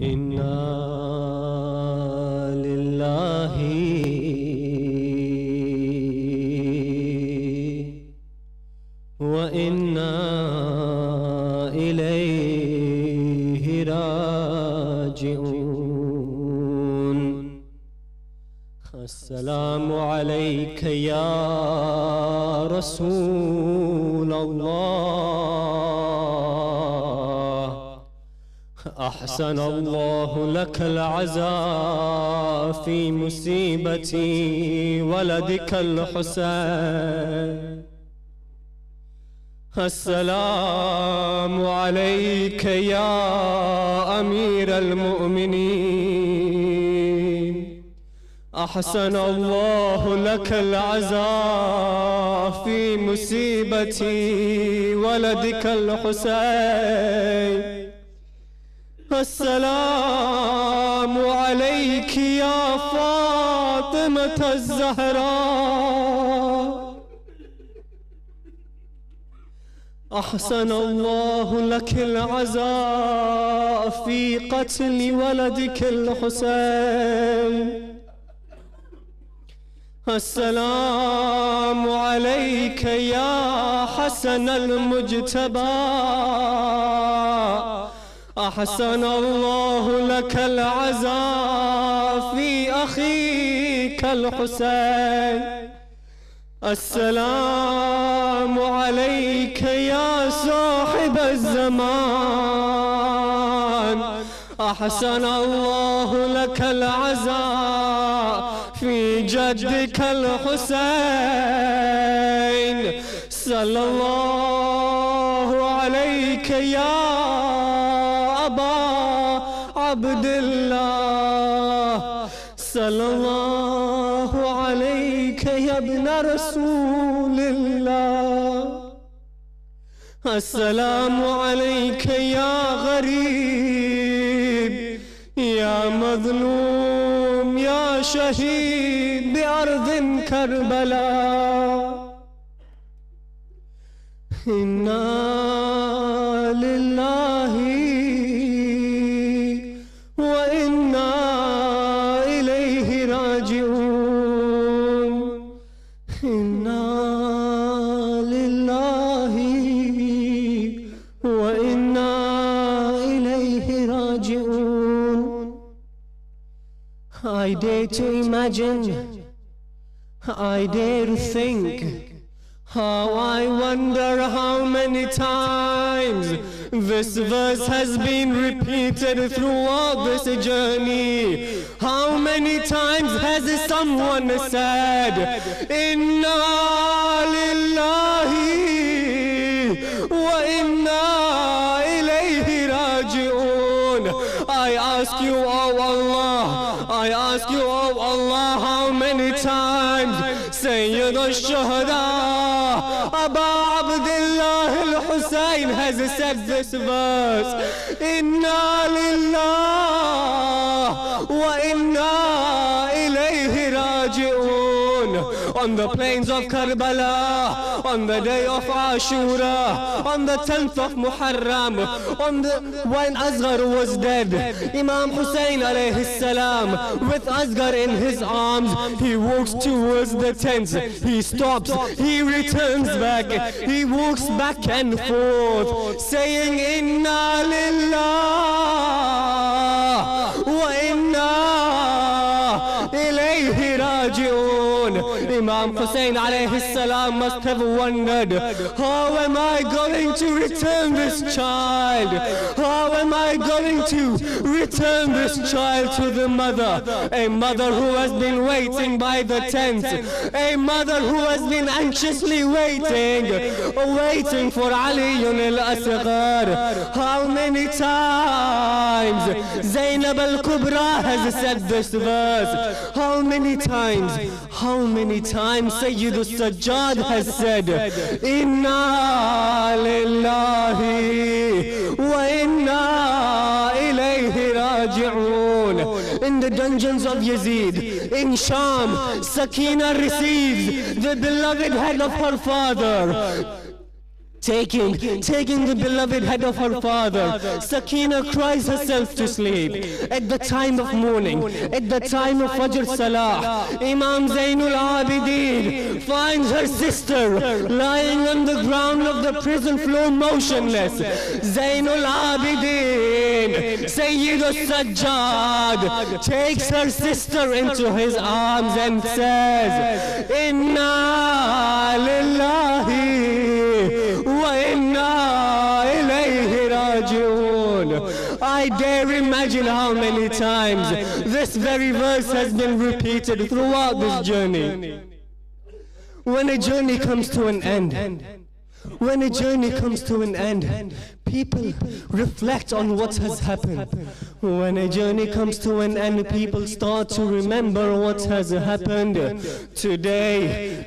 إنا لله وإنا إليه راجعون. السلام عليك يا رسول الله، أحسن الله لك العزاء في مصيبة ولدك الحسين. السلام عليك يا أمير المؤمنين، أحسن الله لك العزاء في مصيبة ولدك الحسين. السلام عليك يا فاطمة الزهراء، أحسن الله لك العزاء في قتل ولدك الحسين. السلام عليك يا حسن المجتبى، أحسن الله لك العزاء في أخيك الحسين. السلام عليك يا صاحب الزمان، أحسن الله لك العزاء في جدك الحسين. صلى الله عليك يا أبا عبد الله، صلى الله عليك يا ابن رسول الله. السلام عليك يا غريب يا مظلوم يا شهيد بأرض كربلاء. إنا لله وإنا إليه راجعون. إنا لله وإنا إليه راجعون. I dare to imagine, I dare to think, how I wonder how many times this verse has been repeated throughout this journey. How many times has someone said, Inna lillahi wa inna ilayhi raji'un. I ask you, oh Allah, I ask you, oh Allah, how many times Sayyid al-Shuhada Aba Abdullah al-Hussein has said this verse, Inna lillah wa inna ilayhi raji'un. On the plains of Karbala, on the day of Ashura, on the 10th of Muharram, when Asghar was dead, Imam Hussein alayhi salam, with Asghar in his arms, he walks towards the tents, he stops, he returns back, he walks back and forth, saying, Inna lillah wa inna ilayhi raji'un. Imam Hussein alayhi salam must have wondered, how am I going to return this child? How am I going to return this child to the mother? A mother who has been waiting by the tent, a mother who has been anxiously waiting for Ali al-Asghar. How many times Zainab al-Kubra has said this verse? How many times Sayyid al-Sajjad has said, Inna lillahi wa inna ilayhi raji'un. In the dungeons of Yazid, in Sham, Sakina receives the beloved head of her father, taking the beloved head of her father. Sakina cries herself to sleep. At the time of morning, at the time of Fajr Salah, Imam Zainul Abidin finds her sister lying on the ground of the prison floor motionless. Zainul Abidin, Sayyid al-Sajjad, takes her sister into his arms and says, Inna lillahi wa inna ilayhi raji'un. I dare imagine how many times this very verse has been repeated throughout this journey. When a journey comes to an end, when a journey comes to an end, people reflect on what has happened. When a journey comes to an end, people start to remember what has happened. Today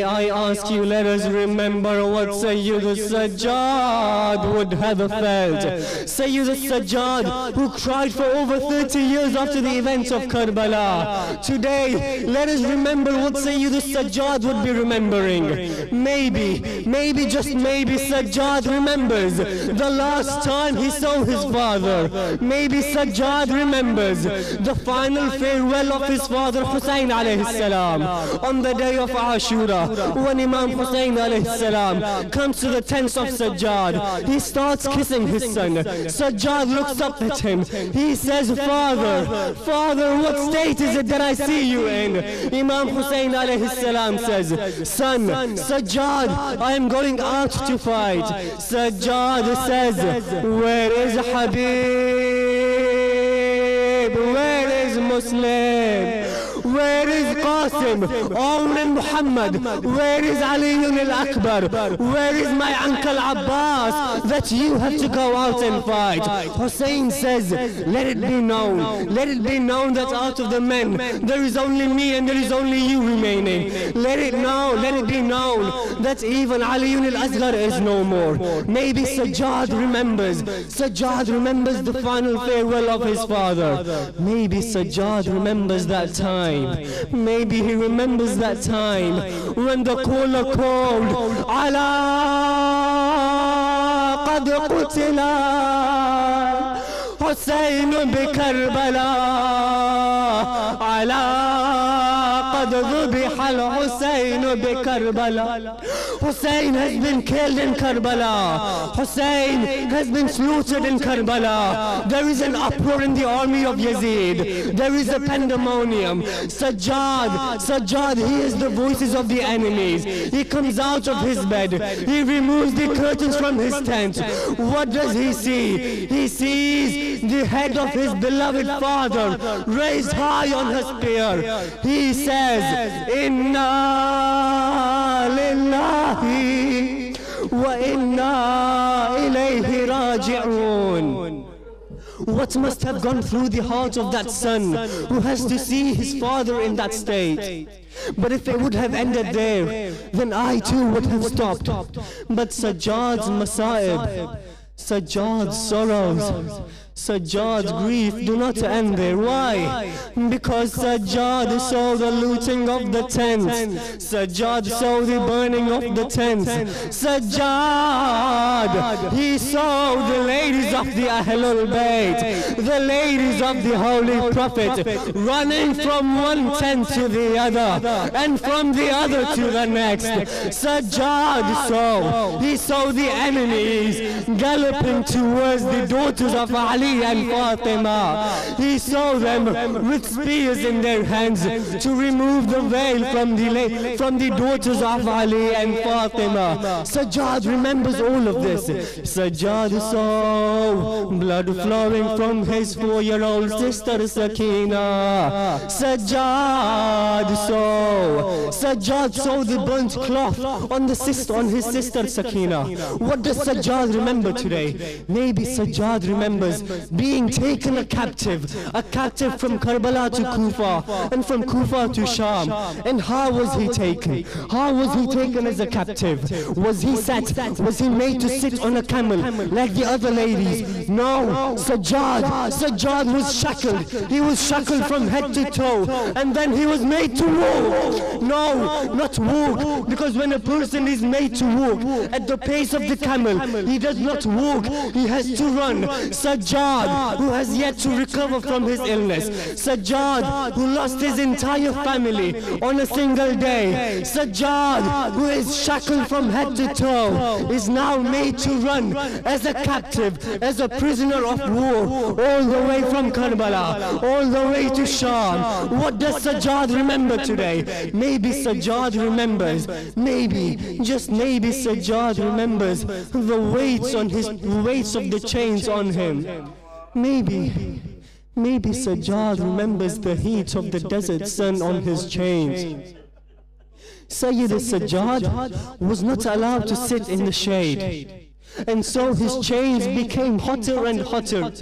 I ask you, let us remember what Sayyid al-Sajjad would have felt. Sayyid al-Sajjad, who cried for over 30 years after the events of Karbala. Today, let us remember what Sayyid al-Sajjad would be remembering. Maybe, just maybe, Sajjad remembers the last time he saw his father. Maybe Sajjad remembers the final farewell of his father Hussein alayhi salam on the day of Ashura. When Imam Hussein alayhi salam comes to the tents of Sajjad, he starts kissing his son. Sajjad looks up at him. He says, Father, what state is it that I see you in? Imam Hussein alayhi salam says, Son, Sajjad, I am going out to fight. Sajjad says, where is Habib? Where is Muslim? Where is Qasim? Omar and Muhammad? Where is Ali al-Akbar? Where is my uncle Abbas that you have to go out and fight? Hussein says, let it be known that out of the men there is only me and there is only you remaining. Let it be known that even Ali al-Asghar is no more. Maybe Sajjad remembers the final farewell of his father. Maybe Sajjad remembers that time. Maybe he remembers that time when the caller called, Ala qad qutila Hussein bi Karbala, Ala qad dhubiha al-Hussein bi Karbala. Hussein has been killed in Karbala. Hussein has been slaughtered in Karbala. There is an uproar in the army of Yazid. There is a pandemonium. Sajjad, he is the voices of the enemies. He comes out of his bed. He removes the curtains from his tent. What does he see? He sees the head of his beloved father raised high on her spear. He says, Inna lillahi wa inna ilayhi raji'un. What must have gone through the heart of that son who has to see his father in that state? But if it would have ended there, then I too would have stopped. But Sajjad's Masa'ib, Sajjad's sorrows, Sajjad's grief do not end there. Why? Because Sajjad saw the looting of the tents. Sajjad saw the burning of the tents. Sajjad, he saw the ladies of the Ahlul Bayt, the ladies of the Holy Prophet, running from one tent to the other and from the other to the next. Sajjad saw, he saw the enemies galloping towards the daughters of Ali and Fatima. He saw them with spears in their hands to remove the veil from the daughters of Ali and Fatima. Sajjad remembers all of this. Sajjad saw blood flowing from his 4-year-old sister Sakina. Sajjad saw the burnt cloth on his sister Sakina. What does Sajjad remember today? Maybe Sajjad remembers being taken a captive from Karbala to Kufa, and from Kufa to Sham. And how was he taken? How was he taken as a captive? Was he made to sit on a camel like the other ladies? No, Sajjad was shackled. He was shackled from head to toe, and then he was made to walk. No, not walk, because when a person is made to walk at the pace of the camel, he does not walk, he has to run. Sajjad, who has yet to recover from his illness. Sajjad, who lost his entire family on a single day. Sajjad, who is shackled from head to toe, is now made to run as a captive, as a prisoner of war, all the way from Karbala, all the way to Sham. What does Sajjad remember today? Maybe Sajjad remembers, maybe, just maybe Sajjad remembers the weights of the chains on him. Maybe Sajjad remembers the heat of the desert sun on his chains. Sayyid Sajjad was not allowed to sit in the shade, and so his chains became hotter and hotter.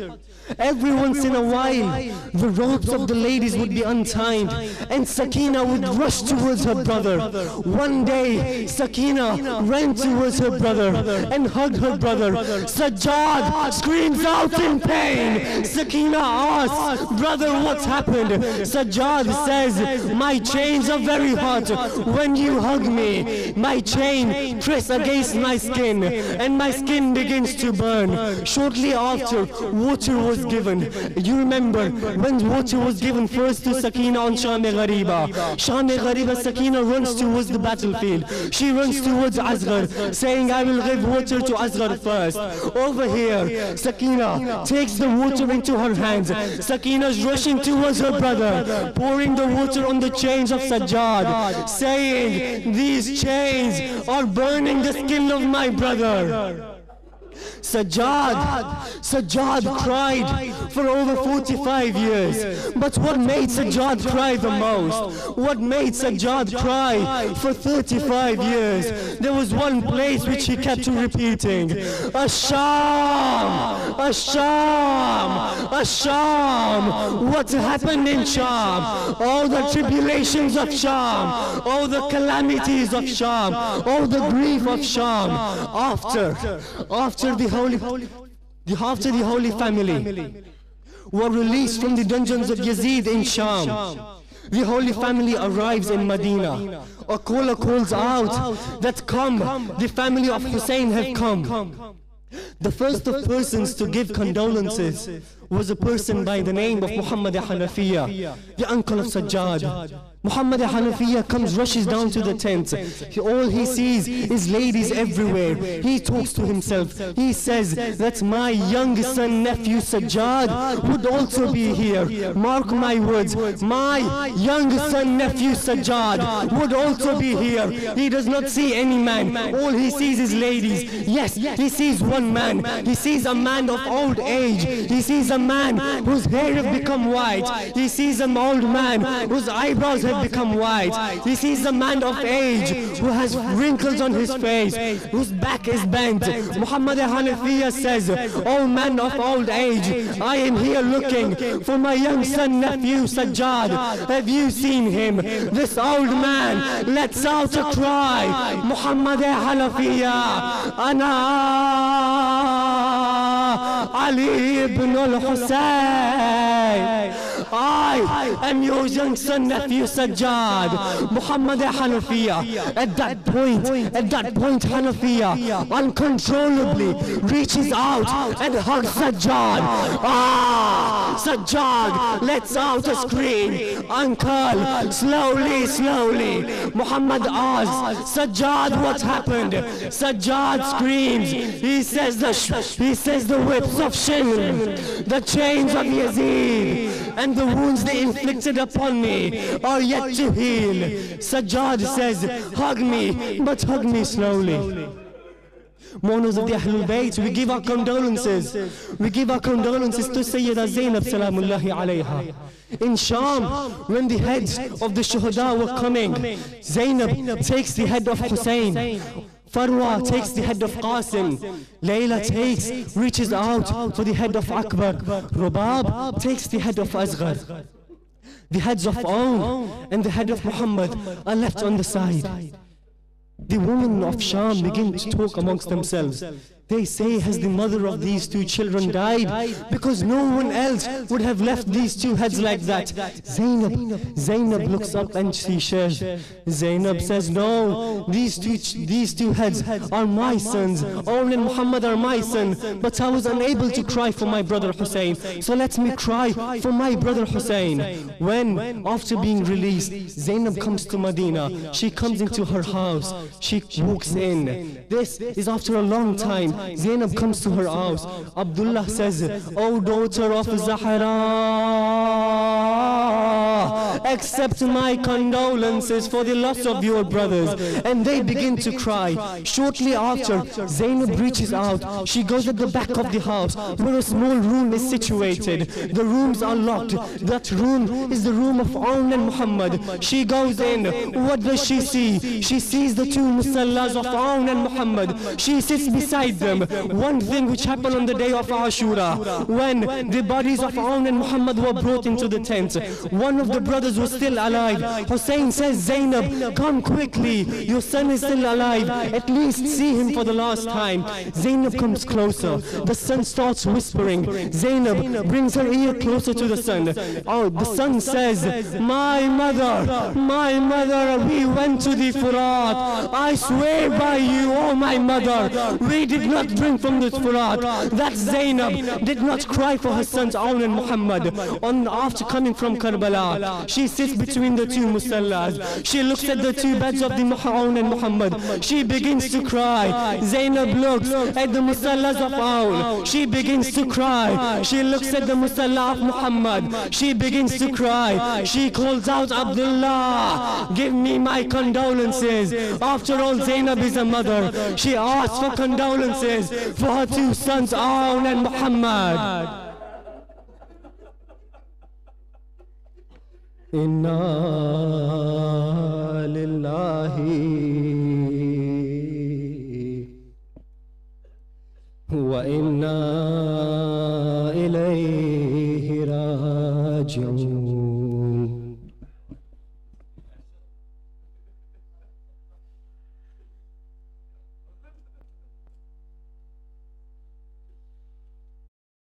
Every once in a while, the ropes of the ladies would be untied, and Sakina would rush towards her brother. One day, Sakina ran towards her brother and hugged her brother. Sajjad screams out in pain. Sakina asks, "Brother, what's happened?" Sajjad says, "My chains are very hot. When you hug me, my chain press against my skin, and my skin begins to burn." Shortly after, water was given. You remember when water was given first to Sakina on Sham-e-Ghariba. Sham-e-Ghariba, Sakina runs towards the battlefield. She runs towards Asghar, saying, "I will give water to Asghar first." Over here, Sakina takes the water into her hands. Sakina's rushing towards her brother, pouring the water on the chains of Sajjad, saying, "These chains are burning the skin of my brother." Sajjad cried for over 45 years. But what made Sajjad cry the most? What made Sajjad cry for 35 years? There was one place which he kept repeating: Asham, Asham, Asham. What happened in Sham? All the tribulations of Sham, all the calamities of Sham, all the grief of Sham. After the Holy Family were released from the dungeons of Yazid in Sham, the Holy Family arrives in Medina. A caller calls out that, "Come, the family of Hussein have come." The first of persons to give condolences was a person by the name of Muhammad Hanafiya, the uncle of Sajjad. Muhammad Hanafiya rushes down to the tent. All he sees is ladies everywhere. He talks to himself. He says that my young son, nephew Sajjad would also be here. Mark my words, my young son, nephew Sajjad would also be here. He does not see any man. All he sees is ladies. Yes, he sees one man. He sees a man of old age. He sees a man whose hair has become white. He sees an old man whose eyebrows have become white. He sees a man of age who has wrinkles on his face, whose back is bent. Muhammad Hanafiya says, "Oh man of old age, I am here looking for my young son, nephew Sajjad. Have you seen him?" This old man lets out a cry, "Muhammad Hanafiya, Ana Ali ibn al-Hussein. I am your young son, nephew Sajjad." Muhammad Hanafiya, at that point, Hanafiya uncontrollably reaches out and hugs Sajjad. Sajjad lets out a scream. "Uncle, slowly. Muhammad asks, "Sajjad, what happened?" Sajjad screams. He says the whips of Shin, the chains of Yazid, and the wounds they inflicted upon me are yet to heal. Sajjad says, "Hug me, but hug me slowly." Mourners of the Ahlul Bayt, we give our condolences. We give our condolences to Sayyida Zainab Salamullahi alayha. In Sham, when the heads of the Shuhada were coming, Zainab takes the head of Hussein Farwa takes the head of Qasim. Layla reaches out for the head of Akbar. Rubab takes the head of Asghar. The heads of Aun and the head of Muhammad are left on the side. The women of Sham begin to talk amongst themselves. They say, has the mother of these two children died? Because no one else would have left these two heads like that. Zainab looks up and she says, Zainab says, no, these two heads are my sons. Aun and Muhammad are my sons. But I was unable to cry for my brother Hussein. So let me cry for my brother Hussein. When, after being released, Zainab comes to Medina. She comes into her house. She walks in. This is after a long time. Zainab comes to her house. Abdullah says, O daughter of Zahra, accept my condolences for the loss of your brothers. And they begin to cry. Shortly after, Zainab reaches out. She goes at the back of the house where a small room is situated. The rooms are locked. That room is the room of Aun and Muhammad. She goes in. What does she see? She sees the two musallas of Aun and Muhammad. She sits beside them. One thing which happened on the day of Ashura, when the bodies of Aun and Muhammad were brought into the tent, one of the brothers was still alive. Hussein says, Zainab, come quickly, your son is still alive, at least see him for the last time. Zainab comes closer. The son starts whispering. Zainab brings her ear closer to the son. Oh, the son says, my mother, we went to the Furat. I swear by you, oh my mother, we did not drink from the Furat. That Zainab did not cry for her sons Aun and Muhammad. After coming from Karbala, she sits between the two musallas. She looks at the two beds of the Aun and Muhammad. She begins to cry. Zainab looks at the musallas of Aun. She begins to cry. She looks at the musalla of Muhammad. She begins to cry. She calls out, Abdullah, give me my condolences. After all, Zainab is a mother. She asks for condolences for her two sons, Aun and Muhammad. Inna lillahi wa inna ilayhi raji'un.